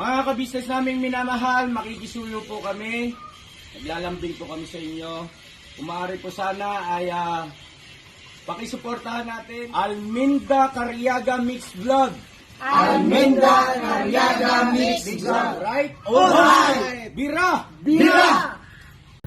Mga kabisnes naming minamahal, makikisuyo po kami. Naglalambing po kami sa inyo. Kung maaari po sana ay pakisuportahan natin Alminda Cariaga Mix Vlog. Alminda Cariaga Mix Vlog. Right? Alright! Bira! Bira!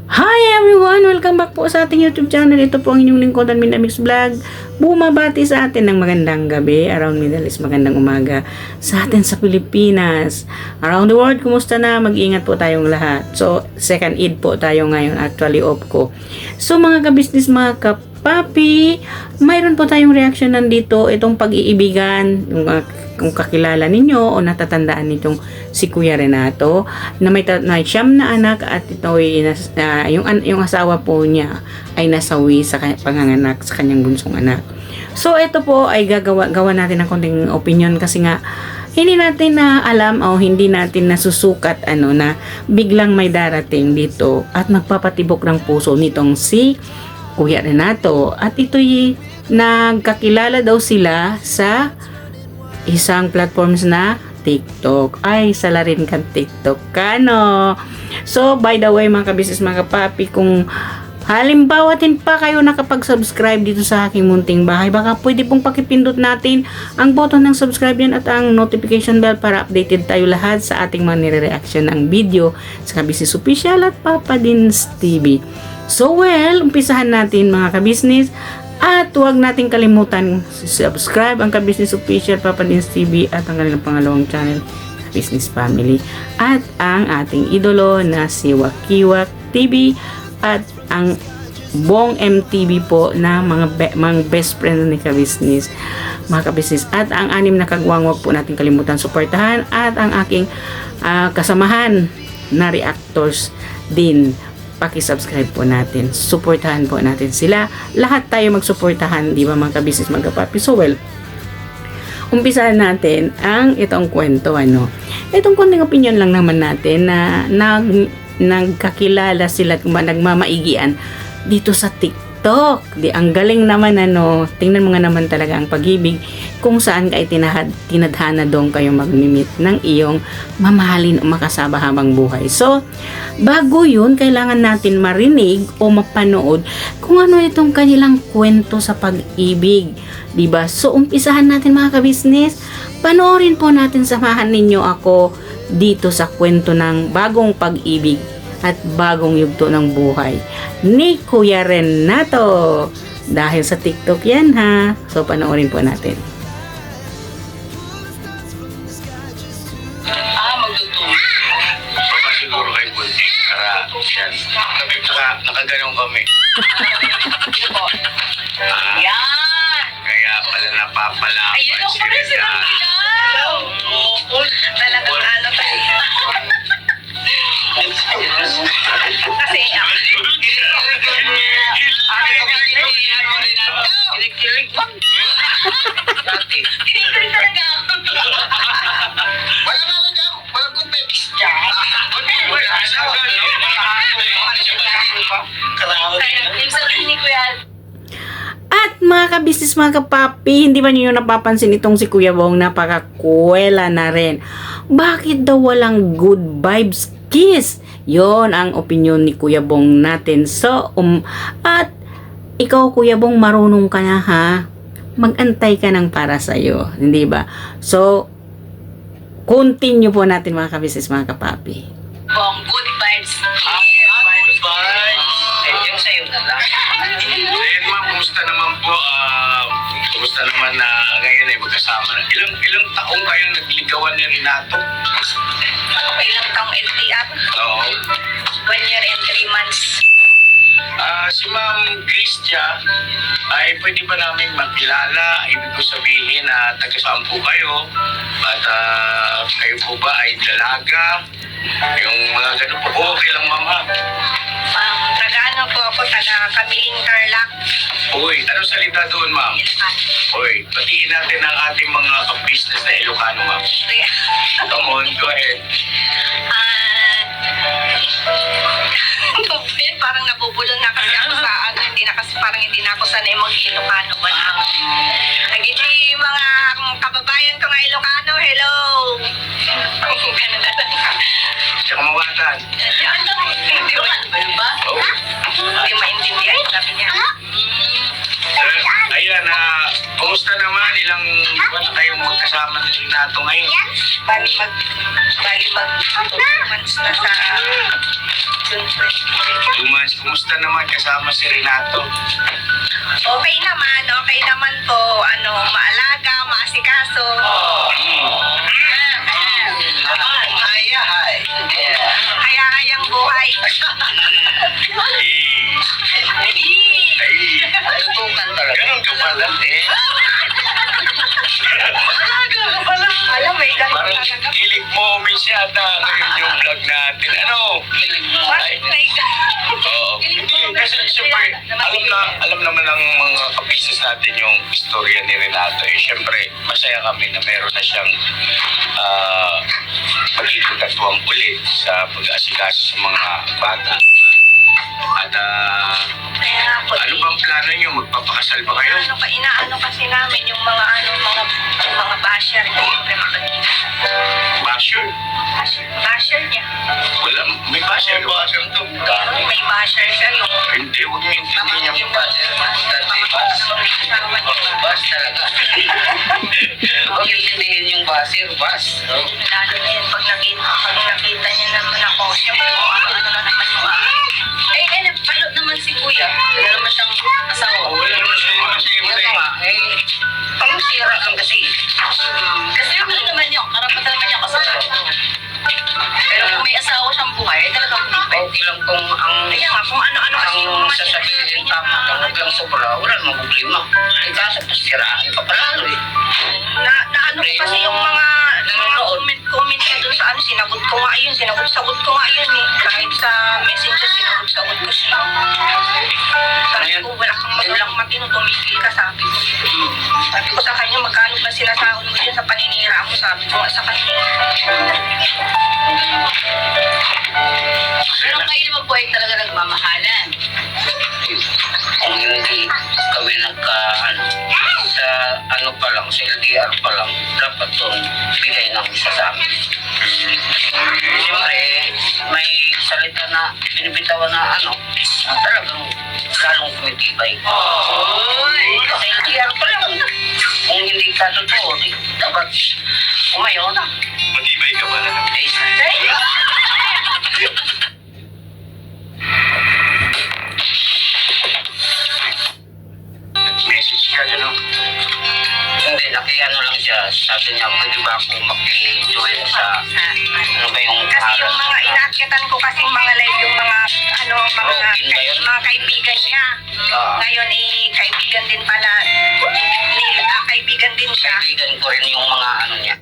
Hi everyone! Welcome back po sa ating YouTube channel. Ito po ang inyong lingkod, Alminda Mix Vlog. Bumabati sa atin ng magandang gabi. Around Middle East, magandang umaga. Sa atin sa Pilipinas. Around the world, kumusta na? Mag-ingat po tayong lahat. So, second Eid po tayo ngayon. Actually, off ko. So, mga kabisnes, mga kapapi, mayroon po tayong reaction nandito. Itong pag-iibigan, kung kakilala ninyo o natatandaan nitong si Kuya Renato na may siyam na anak at ito ay yung asawa po niya ay nasawi sa panganganak sa kanyang bunsong anak. So ito po ay gawa natin ng konting opinion kasi nga hindi natin na alam o hindi natin nasusukat na biglang may darating dito at magpapatibok ng puso nitong si Kuya Renato at ito'y nagkakilala daw sila sa isang platforms na TikTok. Ay, sala rin kang TikTok ka, no? So, by the way, mga kabisnes, mga kapapi, kung halimbawa din pa kayo nakapag-subscribe dito sa aking munting bahay, baka pwede pong pakipindot natin ang button ng subscribe yan at ang notification bell para updated tayo lahat sa ating mga nire-reaction ng video sa Kabisnes Official at Papa Dins TV. So, well, umpisahan natin mga kabisnes. At huwag nating kalimutan subscribe ang Kabisnes Official, Papa Dins TV at ang kanilang pangalawang channel, Business Family. At ang ating idolo na si Wakiwak TV at ang Bong MTV po na mga best friend ni Kabisnes, mga kabisnes. At ang anim na kagwang, huwag po nating kalimutan suportahan. At ang aking kasamahan na reactors din, paki-subscribe po natin. Suportahan po natin sila. Lahat tayo magsuportahan, di ba mga kabisnes, mga kapapi? So well, umpisahan natin ang itong kwento. Itong konting opinion lang naman natin na nagkakilala sila at nagmamaigian dito sa TikTok. Di, ang galing naman tingnan mo nga naman talaga ang pag-ibig kung saan ka ay tinadhana doon kayo magmimit ng iyong mamahalin o makasama habang buhay. So, bago yun, kailangan natin marinig o mapanood kung ano itong kanilang kwento sa pag-ibig. Diba? So, umpisahan natin mga kabisnes. Panoorin po natin, samahan ninyo ako dito sa kwento ng bagong pag-ibig at bagong yugto ng buhay ni Kuya Renato. Dahil sa TikTok yan ha. So, panoorin po natin. Magluto. Baka siguro kay Bunti. Para yan. Nakaganon kami. Kaya pala napapala. Ayun ako pala silang ilaw. Talagang tayo. Kasi electric ba? Electric talaga ako. Wala nga lang ako. Walang kumpekis dyan. Yung sabi ni Kuya. At mga kabisnes, mga kapapi, hindi ba niyo napapansin itong si Kuya Bong, napakakuwela na rin. Bakit daw walang good vibes kiss? Yon ang opinion ni Kuya Bong natin. So, at ikaw Kuya Bong, marunong ka na ha? Mag-antay ka ng para sa'yo. Hindi ba? So, continue po natin mga kabisnes, mga kapapi. Bong, good vibes. Yung sa'yo na lang. Ayan ma'am, kumusta naman po? Kumusta naman na ngayon ay magkasama na? Ilang taong kayong nagligawan ni Renato? Okay lang taong LDR. Oo. 1 year and 3 months. Si Ma'am Christia ay pwede ba namin makilala? Ibig ko sabihin na taga-saan po kayo? At kayo po ba ay dalaga? Yung mga ganun po. Okay lang ma'am ha? Taga-ano po ako, taga-Kabiling Tarlac. Uy, anong salita doon ma'am? Uy, patiin natin ang ating mga business na Ilocano ma'am. Come on, go ahead. Parang nabubulol na kasi ako sa parang hindi na ako sanay mag-Ilocano ba na. Nagiging mga kababayan ko na Ilocano, hello! Ganun na pasalamatan. Hindi ba? Oh. Hindi maintindihan. Sabi niya. Ayan, kumusta naman? Ilang buwan na kayong magkasama ni Renato ngayon? Bali mag 2 months na sa June 20. 2 months. Kumusta naman kasama si Renato? Okay naman po. Maalaga, maasikaso. Hayang buhay. Tutukan talaga. Ganun ka pala. Alam mo, ganun Parang talaga. hilig mo umisyata ngayon yung vlog natin. Ano? Hilig mo. Bakit may Oo. Hindi, kasi siyempre, alam naman ng mga kapisos natin yung istorya ni Renato. Siyempre, masaya kami na meron na siyang magiging katuwang ulit sa pag-aasikaso sa mga bata. At Kaya nga po, ano bang plano nyo? Magpapakasal ba kayo? inaano kasi namin yung mga basher niya, siyempre makikita. Basher? Basher niya. Wala, may basher. Basher to. May basher siya yung Hindi, huwag niyo intindihin yung basher. Bas talaga. Huwag intindihin yung basir, bas. No? Lalo na yun, pag nakita niya naman ako, siyempre, ano na naman yung Balot naman si kuya. Wala naman siyang asawa. Wala naman siya Ano nga, parang sira lang kasi. Kasi ano naman yun, karapatan naman yung kasama. Pero kung may asawa siyang buhay, talagang hindi pwede. Okay lang kung ang Kaya nga, kung ano-ano kasi yung ang mga sasabihin tama lang, huwag lang sobra, wala namang problema. Kaso, pasiraan ka palalo eh. na ano ko kasi yung mga comment ka dun sa sinagot ko nga yun ko nga yun eh. Kahit sa messenger, sinagot ko siya. Sabi ko, walang matino, tumigil ka, sabi ko. Sabi ko sa kanya, magkano ba sinasahod mo dyan sa paninira mo, sabi ko nga sa kanya. Pero kayo naman po ay talaga nagmamahalan. Kung hindi kami sa LDR pa lang, dapat doon bigay ng isa sa amin. Siyempre, may salita na binibitawan na talagang lalong tumitibay. Sa LDR pa lang. Kung hindi ka totoo, dapat umayaw na. Matibay ka ba na? Message ka, gano'n? Hindi, nakiano lang siya. Sabi niya, pwede ba ako maki-join sa ano ba yung Kasi yung mga inaakyatan ko kasing mga live, yung mga kaibigan niya. Ngayon kaibigan din pala. Kaibigan din siya. kaibigan ko rin yung mga niya.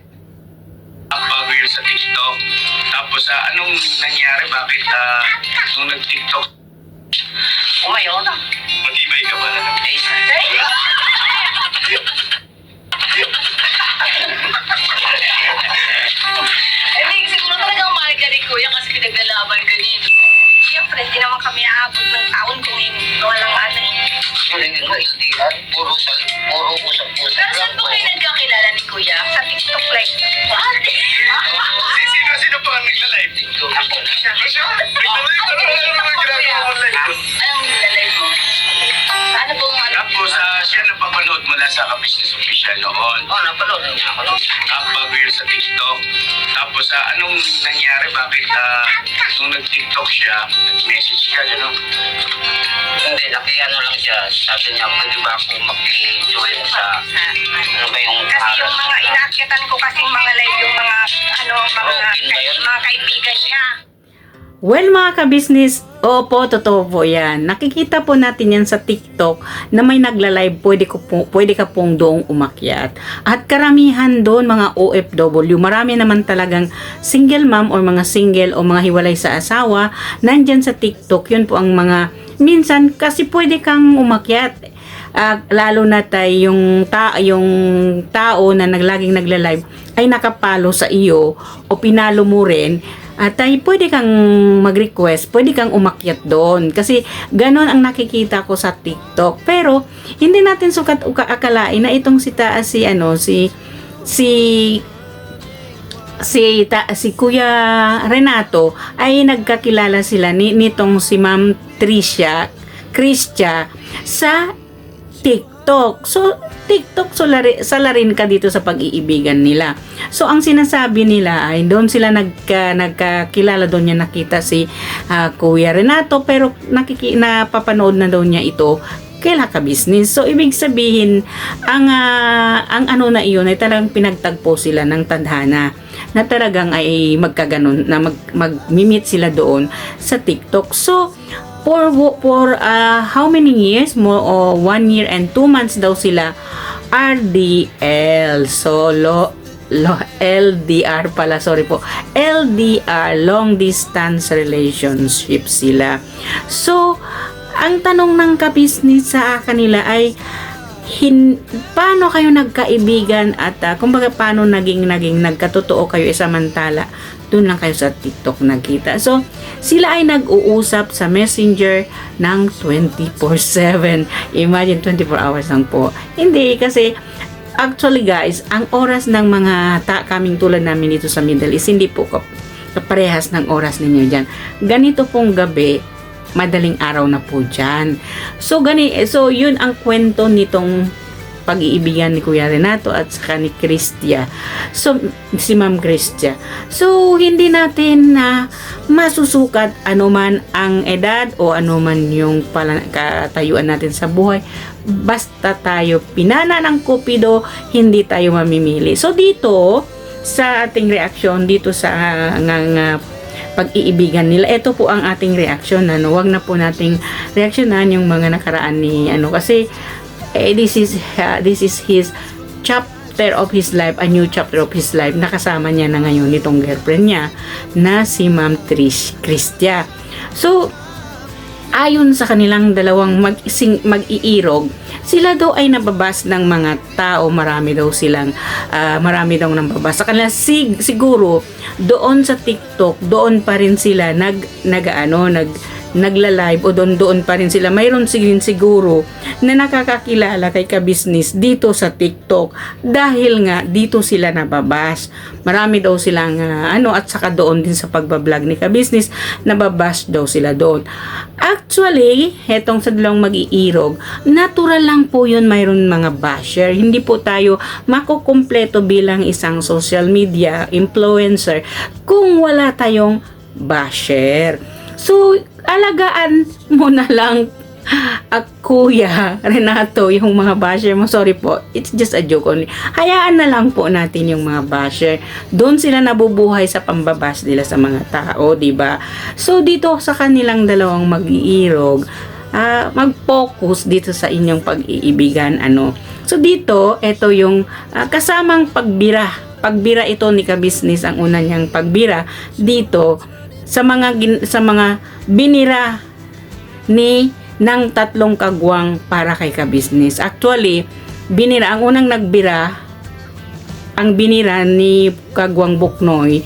Ang bago yun sa TikTok. Tapos anong nangyari? Bakit nung nag-TikTok, Umayaw na. matibay ka ba na? Hindi, siguro talagang mahal ka rin kuya kasi pinaglalaban ka niya. Siyempre, hindi naman kami aabot ng taon kung walang ano eh. Yung LDR, puro usap-usap Pero saan po kayo nagkakilala ni Kuya? Sa TikTok live. Sino pa ang nagla-live? Ako na siya. Siya? Nagla-live? Ano naman ginagawa mo live? Anong nilalay mo? Ano pong Tapos siya napapanood mo na sa Ka-Business Official noon. napanood niya ako. Bago yun sa TikTok. Tapos anong nangyari? Bakit nung nag-TikTok siya, nag-message ka, gano'n? Hindi, nakiano lang siya. Sabi niya, pwede ba ako maki-join sa ano ba yung Kasi yung mga inaakyatan ko kasing mga live, yung mga kaibigan niya. Well mga ka-business, opo, totoo po yan. Nakikita po natin yan sa TikTok na may nagla-live, pwede ka pong doong umakyat. At karamihan doon mga OFW, marami naman talagang single mom or mga single o mga hiwalay sa asawa, nandyan sa TikTok, yun po ang mga, minsan kasi pwede kang umakyat. Lalo na yung tao na naglaging nagla-live ay nakapalo sa iyo o pinalo mo rin. At ay pwede kang mag-request, pwede kang umakyat doon. Kasi ganon ang nakikita ko sa TikTok. Pero hindi natin sukat akalain na itong si si Kuya Renato ay nagkakilala sila nitong si Ma'am Christia sa TikTok. So, TikTok, salarin ka dito sa pag-iibigan nila. So, ang sinasabi nila ay doon sila nagkakilala, doon niya nakita si Kuya Renato, pero napapanood na daw niya ito kaila ka business. So, ibig sabihin, ang ano na iyon ay talagang pinagtagpo sila ng tadhana na talagang ay magkaganon, na mag-meet sila doon sa TikTok. So, for how many years? More 1 year and 2 months daw sila RDL. So, LDR pala, sorry po. LDR, long distance relationship sila. So, ang tanong ng ka-business sa kanila ay paano kayo nagkaibigan at kumbaga paano naging nagkatotoo kayo samantala doon lang kayo sa TikTok nagkita. So, sila ay nag-uusap sa Messenger ng 24/7. Imagine, 24 hours lang po. Hindi, kasi actually guys, ang oras ng mga kaming tulad namin dito sa Middle East, hindi po kaparehas ng oras ninyo dyan. Ganito pong gabi, madaling araw na po dyan. So, yun ang kwento nitong pag-iibigan ni Kuya Renato at saka ni Christia. So, si Ma'am Christia. So, hindi natin na masusukat anuman ang edad o anuman yung katayuan natin sa buhay. Basta tayo pinana ng Kupido, hindi tayo mamimili. So, dito, sa ating reaksyon, dito sa pag-iibigan nila. Ito po ang ating reaction. Wag na po nating reaksyonan yung mga nakaraan ni kasi this is his chapter of his life, a new chapter of his life. Nakasama niya na ngayon nitong girlfriend niya na si Ma'am Christia. So, ayon sa kanilang dalawang mag-iirog, sila daw ay nababas ng mga tao, marami daw nababas sa kanila. Siguro doon sa TikTok, doon pa rin sila nagla-live o doon pa rin sila. Mayroon siguro na nakakakilala kay ka-business dito sa TikTok dahil nga dito sila nababas. Marami daw silang at saka doon din sa pagbablog ni ka-business, nababas daw sila doon. Actually, hetong sa dalawang mag-iirog, natural lang po yun, mayroon mga basher. Hindi po tayo makukumpleto bilang isang social media influencer kung wala tayong basher. So, alagaan mo na lang Kuya Renato yung mga basher mo. Sorry po, it's just a joke only. Hayaan na lang po natin yung mga basher. Doon sila nabubuhay sa pambabas nila sa mga tao, diba? So, dito sa kanilang dalawang mag-iirog, mag-focus dito sa inyong pag-iibigan. So, dito, ito yung kasamang pagbira. Pagbira ito ni ka-business, ang una niyang pagbira dito sa mga binira ng 3 kagwang para kay ka-business. Actually, ang unang nagbira, ang binira ni Kagwang Buknoy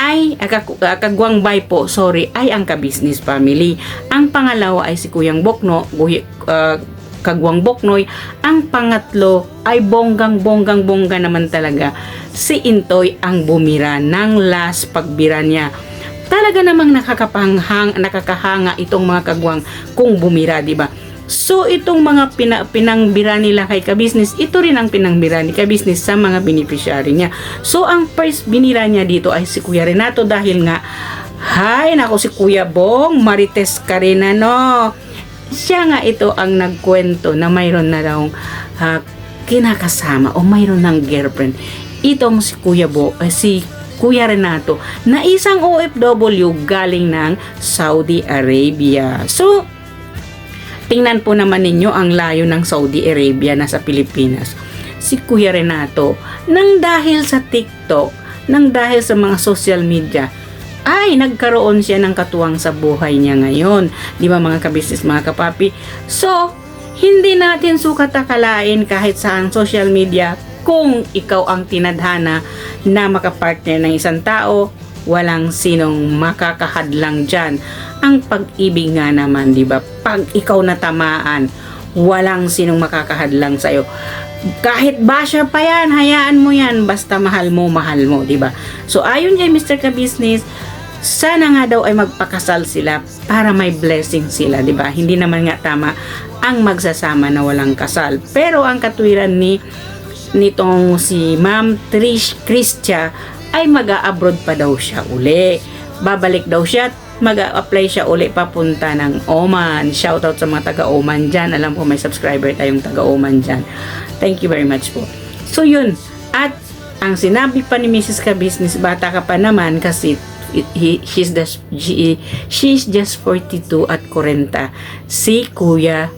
ay Kagwang Bay po, ay ang ka-business family. Ang pangalawa ay si Kuyang Kagwang Buknoy. Ang pangatlo ay bongga naman talaga. Si Intoy ang bumira ng last pagbira niya. Talaga namang nakakahanga itong mga kagwang kung bumira, diba? So, itong mga pinangbira nila kay ka-business, ito rin ang pinangbira ni ka-business sa mga beneficiary niya. So, ang first binira niya dito ay si Kuya Renato dahil nga, si Kuya Bong, Marites ka rin, siya nga ito ang nagkwento na mayroon na daw kinakasama o mayroon ng girlfriend. Itong si Kuya Renato na isang OFW galing ng Saudi Arabia. So, tingnan po naman ninyo ang layo ng Saudi Arabia na sa Pilipinas. Si Kuya Renato, nang dahil sa TikTok, nang dahil sa mga social media, ay nagkaroon siya ng katuwang sa buhay niya ngayon. Di ba mga kabisnes, mga kapapi? So, hindi natin sukat akalain kahit saan social media, kung ikaw ang tinadhana na makapartner ng isang tao, walang sinong makakahadlang dyan. Ang pag-ibig nga naman, di ba? Pag ikaw natamaan, walang sinong makakahadlang sa'yo. Kahit basher pa yan, hayaan mo yan, basta mahal mo, di ba? So, ayon kay Mr. Ka-Business, sana nga daw ay magpakasal sila para may blessing sila, di ba? Hindi naman nga tama ang magsasama na walang kasal. Pero ang katwiran nitong si Ma'am Christia ay mag-a-abroad pa daw siya uli. Babalik daw siya, mag-a-apply siya uli papunta ng Oman. Shoutout sa mga taga-Oman dyan. Alam ko may subscriber tayong taga-Oman dyan. Thank you very much po. So yun, at ang sinabi pa ni Mrs. Ka-Business, bata ka pa naman kasi she's just 42 at 40. Si Kuya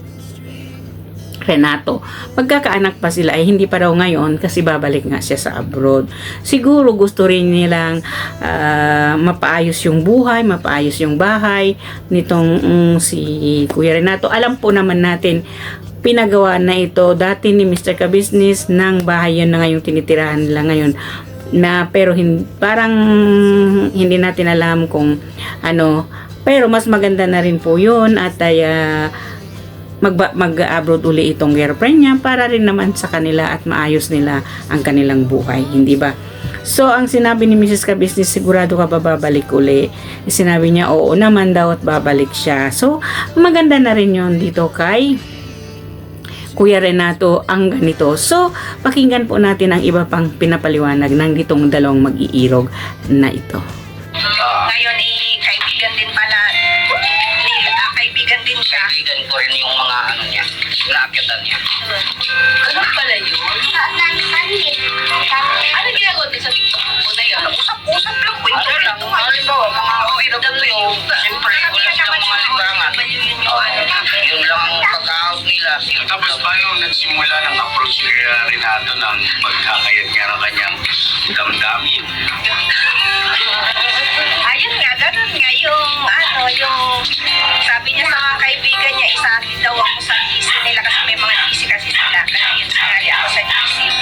Renato. Magkakaanak pa sila ay hindi pa daw ngayon kasi babalik nga siya sa abroad. Siguro gusto rin nilang mapaayos yung buhay, mapaayos yung bahay nitong si Kuya Renato. Alam po naman natin, pinagawa na ito dati ni Mr. Ka-Business ng bahay yun na ngayong tinitirahan nila ngayon. Pero parang hindi natin alam kung ano. Pero mas maganda na rin po yun at ay mag-abroad uli itong girlfriend niya para rin naman sa kanila at maayos nila ang kanilang buhay, hindi ba? So, ang sinabi ni Mrs. Ka-Business, sigurado ka ba babalik uli? Sinabi niya, oo naman daw at babalik siya. So, maganda na rin yun dito kay Kuya Renato ang ganito. So, pakinggan po natin ang iba pang pinapaliwanag ng ditong dalawang mag-iirog na ito. Ngayon, kaibigan din pala. Kaibigan din siya. Kaibigan ko rin yung mga ano niya, naakyatan niya. Ganun pala yun? Ano ginagawa din sa TikTok mo na yun? Usap-usap lang. Ano lang, halimbawa, mga OFW, siyempre, wala silang mga libangan. Yun lang ang pagkahout nila. Tapos paano nagsimula ng approach si Renato ng magkakayat niya ng kanyang damdamin? Ayun nga, ganun nga yung sabi niya sa mga kaibigan niya, isahin daw ako sa GC nila kasi may mga GC kasi sila. Kaya yun, sinali ako sa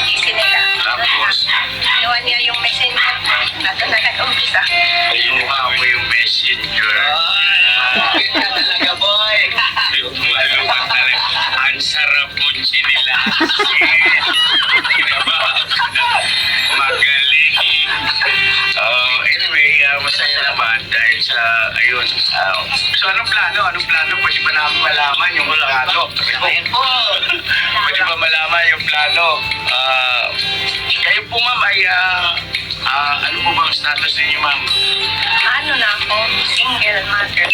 GC nila. Tapos, Inuwan niya yung messenger. Nato na nag-umpisa. mukha mo yung messenger. Ganda talaga, boy. Malungkot na rin. Ang sarap mo chinila. Magaling. Anyway, masaya naman dahil sa, ayun. So, anong plano? Pwede ba namin malaman yung plano? Ayun po. Pwede ba malaman yung plano? Kayo po, ma'am, ay, ano po bang status ninyo, ma'am? Ano na ako? Single mother.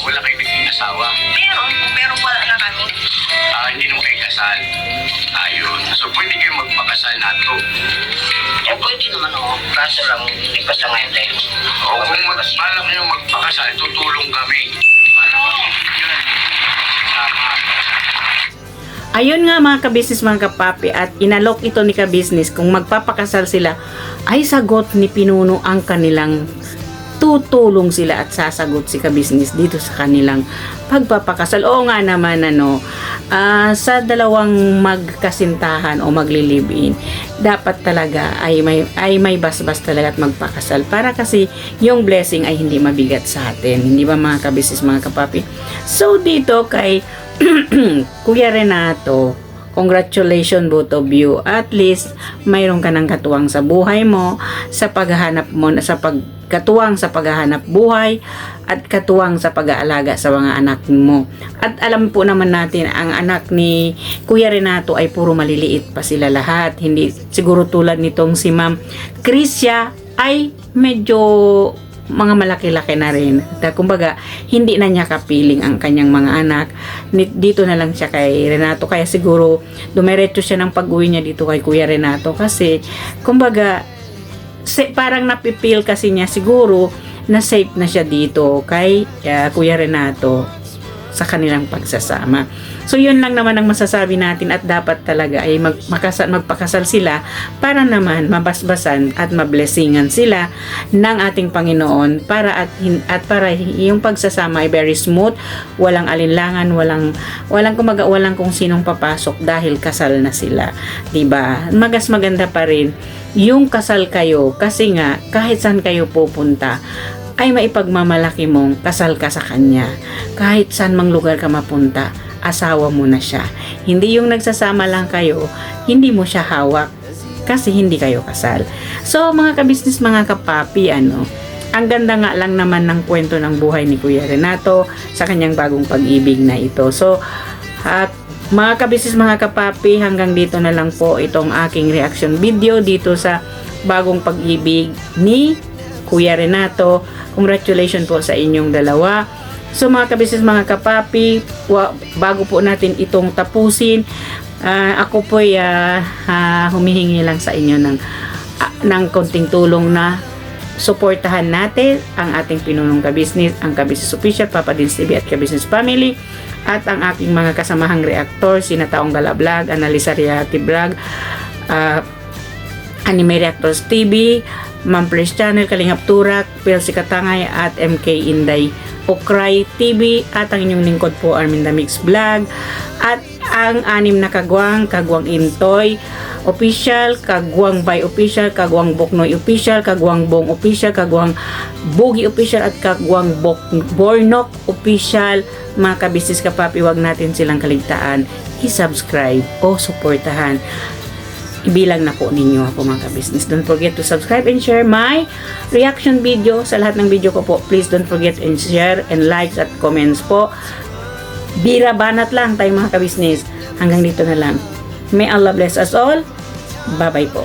Wala kayo naging asawa? Pero wala na kami. Hindi nung kayo kasal. Ayun. So, pwede kayo magpakasal na to. Eh, pwede naman ako. Kaso lang, hindi pa sa ngayon dahil. O kung balak nyo magpakasal, tutulong kami. Para mabibigyan. Tama. Ayun nga mga ka-business, mga kapapi, at inalok ito ni ka-business kung magpapakasal sila ay sagot ni Pinuno ang kanilang tutulong sila at sasagot si ka-business dito sa kanilang pagpapakasal. Oo nga naman sa dalawang magkasintahan o magli-live-in, dapat talaga ay may basbas talaga at magpakasal para kasi yung blessing ay hindi mabigat sa atin. Hindi ba mga ka-business, mga kapapi? So dito kay Kuya Renato, congratulations both of you. At least mayroon ka ng katuwang sa buhay mo, sa paghahanap mo, sa katuwang sa paghahanap buhay at katuwang sa pag-aalaga sa mga anak mo. At alam po naman natin ang anak ni Kuya Renato ay puro maliliit pa sila lahat. Hindi siguro tulad nitong si Ma'am Christia ay medyo mga malaki-laki na rin. Kumbaga, hindi na niya kapiling ang kanyang mga anak. Dito na lang siya kay Renato. Kaya siguro, dumiretso siya ng pag-uwi niya dito kay Kuya Renato. Kasi, kumbaga, parang napipil kasi niya siguro na safe na siya dito kay Kuya Renato sa kanilang pagsasama. So yun lang naman ang masasabi natin at dapat talaga ay magpakasal sila para naman mabasbasan at mablessingan sila ng ating Panginoon para para yung pagsasama ay very smooth, walang alinlangan, walang kung sinong papasok dahil kasal na sila, 'di ba? Maganda pa rin yung kasal kayo kasi nga kahit saan kayo pupunta ay maipagmamalaki mong kasal ka sa kanya. Kahit saan mang lugar ka mapunta asawa mo na siya. Hindi yung nagsasama lang kayo, hindi mo siya hawak kasi hindi kayo kasal. So mga kabisnes, mga kapapi, ang ganda nga lang naman ng kwento ng buhay ni Kuya Renato sa kanyang bagong pag-ibig na ito. So mga kabisnes, mga kapapi, hanggang dito na lang po itong aking reaction video dito sa bagong pag-ibig ni Kuya Renato. Congratulations po sa inyong dalawa. So mga kabisnes, mga kapapi, bago po natin itong tapusin, ako po humihingi lang sa inyo ng konting tulong na suportahan natin ang ating pinunong kabisnes, ang Kabisnes Official, Papa Dins TV at Kabisnes Family, at ang aking mga kasamahang reactor, sina Taong Gala Vlog, Analisa Reality Vlog, Anime Reactors TV, Ma'am Pres Channel, Kalingap Turak, Pelsi Katangay, at MK Inday Okray TV, at ang inyong lingkod po, Arminda Mix Vlog, at ang anim na Kagwang Intoy Official, Kagwang Bay Official, Kagwang Boknoy Official, Kagwang Bong Official, Kagwang Bugi Official, at Kagwang Bornok Official. Mga kabisnes, kapapi, wag natin silang kaligtaan i-subscribe o suportahan. Ibilang na po ninyo ako, mga kabisnes. Don't forget to subscribe and share my reaction video. Sa lahat ng video ko po, please don't forget and share and likes at comments po. Bira banat lang tayo, mga kabisnes. Hanggang dito na lang. May Allah bless us all. Bye-bye po.